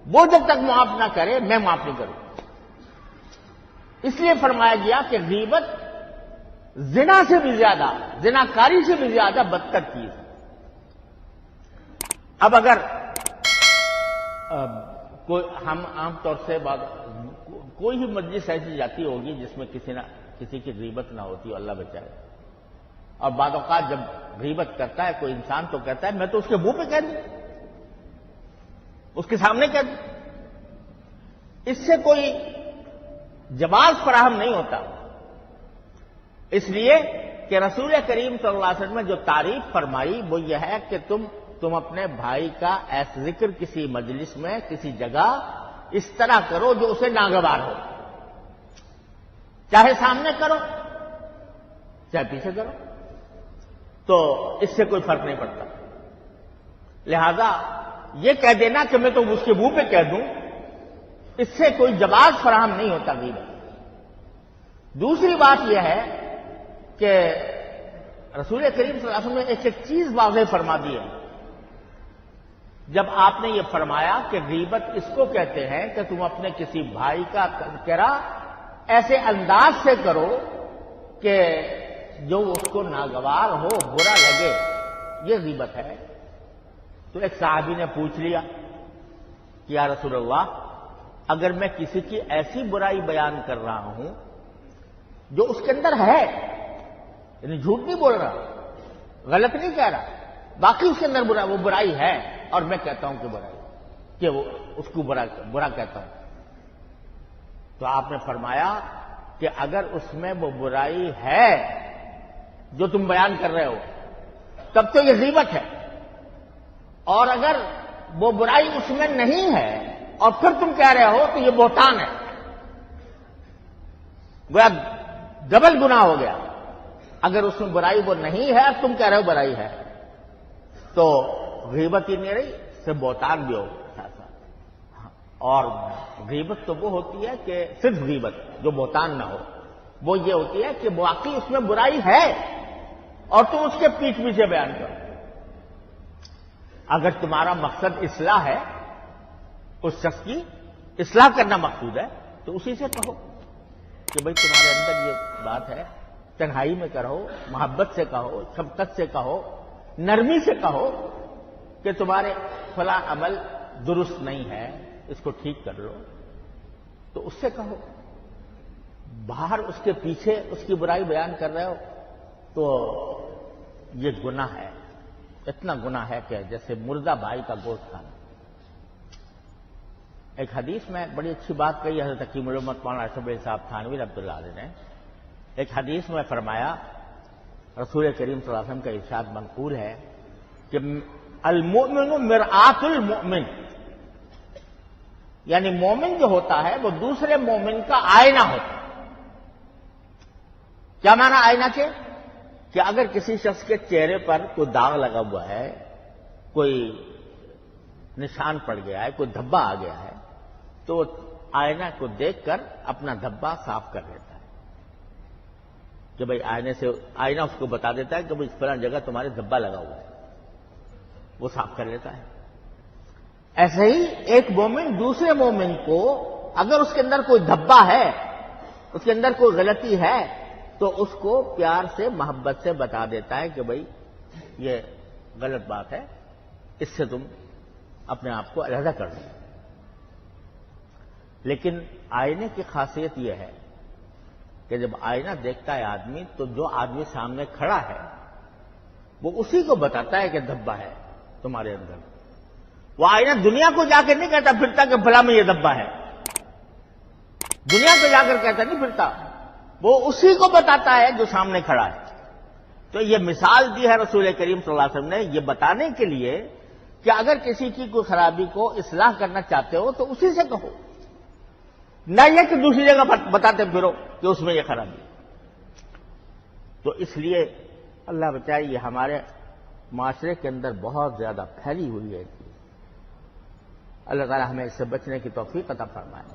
وہ جب تک معاف نہ کرے میں معاف نہیں کروں. اس لیے فرمایا گیا کہ غیبت زنا سے بھی زیادہ، زناکاری سے بھی زیادہ بدتر چیز ہے. اب اگر کوئی ہم عام طور سے کوئی بھی مجلس ایسی جاتی ہوگی جس میں کسی کی غیبت نہ ہوتی، اللہ بچائے، اور بعض اوقات جب غیبت کرتا ہے کوئی انسان تو کہتا ہے میں تو اس کے منہ پہ کہہ دوں، اس کے سامنے کہہ دوں. اس سے کوئی جواز فراہم نہیں ہوتا. اس لیے کہ رسول کریم صلی اللہ علیہ وسلم نے جو تعریف فرمائی وہ یہ ہے کہ تم اپنے بھائی کا ایسا ذکر کسی مجلس میں کسی جگہ اس طرح کرو جو اسے ناگوار ہو، چاہے سامنے کرو چاہے پیچھے کرو، تو اس سے کوئی فرق نہیں پڑتا. لہذا یہ کہہ دینا کہ میں تو اس کے منہ پہ کہہ دوں، اس سے کوئی جواز فراہم نہیں ہوتا غیبت. دوسری بات یہ ہے کہ رسول کریم صلی اللہ علیہ وسلم نے ایک چیز واضح فرما دی ہے. جب آپ نے یہ فرمایا کہ غیبت اس کو کہتے ہیں کہ تم اپنے کسی بھائی کا تذکرہ ایسے انداز سے کرو کہ جو اس کو ناگوار ہو، برا لگے، یہ غیبت ہے. تو ایک صحابی نے پوچھ لیا کہ یا رسول اللہ، اگر میں کسی کی ایسی برائی بیان کر رہا ہوں جو اس کے اندر ہے، یعنی جھوٹ نہیں بول رہا، غلط نہیں کہہ رہا، باقی اس کے اندر وہ برائی ہے اور میں کہتا ہوں کہ برائی، کہ وہ اس کو برا کہتا ہوں، تو آپ نے فرمایا کہ اگر اس میں وہ برائی ہے جو تم بیان کر رہے ہو تب تو یہ غیبت ہے، اور اگر وہ برائی اس میں نہیں ہے اور پھر تم کہہ رہے ہو تو یہ بہتان ہے، گویا ڈبل گناہ ہو گیا. اگر اس میں برائی وہ نہیں ہے اور تم کہہ رہے ہو برائی ہے تو غیبت ہی نہیں رہی، صرف بہتان بھی ہو ساتھ ساتھ. اور غیبت تو وہ ہوتی ہے کہ صرف غیبت جو بہتان نہ ہو، وہ یہ ہوتی ہے کہ واقعی اس میں برائی ہے اور تم اس کے پیچھے پیچھے بیان کرو. اگر تمہارا مقصد اصلاح ہے، اس شخص کی اصلاح کرنا مقصود ہے، تو اسی سے کہو کہ بھئی تمہارے اندر یہ بات ہے، تنہائی میں کہو، محبت سے کہو، شفقت سے کہو، نرمی سے کہو کہ تمہارے فلاں عمل درست نہیں ہے، اس کو ٹھیک کر لو، تو اس سے کہو. باہر اس کے پیچھے اس کی برائی بیان کر رہے ہو تو یہ گناہ ہے، اتنا گناہ ہے کہ جیسے مردہ بھائی کا گوشت کھانا. ایک حدیث میں بڑی اچھی بات کہی حضرت حکیم علامت مولانا اشرف علی صاحب تھانوی رحمۃ اللہ علیہ نے. ایک حدیث میں فرمایا، رسول کریم صلی اللہ علیہ وسلم کا ارشاد منقول ہے کہ المؤمن مرآت المؤمن، یعنی مومن جو ہوتا ہے وہ دوسرے مومن کا آئینہ ہوتا ہے. کیا معنی آئینہ کے؟ کہ اگر کسی شخص کے چہرے پر کوئی داغ لگا ہوا ہے، کوئی نشان پڑ گیا ہے، کوئی دھبا آ گیا ہے، تو آئینہ کو دیکھ کر اپنا دھبا صاف کر لیتا ہے کہ بھئی آئینہ اس کو بتا دیتا ہے کہ بھئی فلاں جگہ تمہارے دھبا لگا ہوا ہے، وہ صاف کر لیتا ہے. ایسے ہی ایک مومن دوسرے مومن کو اگر اس کے اندر کوئی دھبا ہے، اس کے اندر کوئی غلطی ہے، تو اس کو پیار سے محبت سے بتا دیتا ہے کہ بھئی یہ غلط بات ہے، اس سے تم اپنے آپ کو علیحدہ کر دو. لیکن آئینے کی خاصیت یہ ہے کہ جب آئینہ دیکھتا ہے آدمی تو جو آدمی سامنے کھڑا ہے وہ اسی کو بتاتا ہے کہ دھبا ہے تمہارے اندر. وہ آئینہ دنیا کو جا کے نہیں کہتا پھرتا کہ بھلا میں یہ دھبا ہے، دنیا کو جا کر کہتا نہیں پھرتا، وہ اسی کو بتاتا ہے جو سامنے کھڑا ہے. تو یہ مثال دی ہے رسول کریم صلی اللہ علیہ وسلم نے یہ بتانے کے لیے کہ اگر کسی کی کوئی خرابی کو اصلاح کرنا چاہتے ہو تو اسی سے کہو، نہ یہ کہ دوسری جگہ بتاتے پھرو کہ اس میں یہ خرابی. تو اس لیے اللہ بچائے یہ ہمارے معاشرے کے اندر بہت زیادہ پھیلی ہوئی ہے. اللہ تعالی ہمیں اس سے بچنے کی توفیق عطا فرمائے.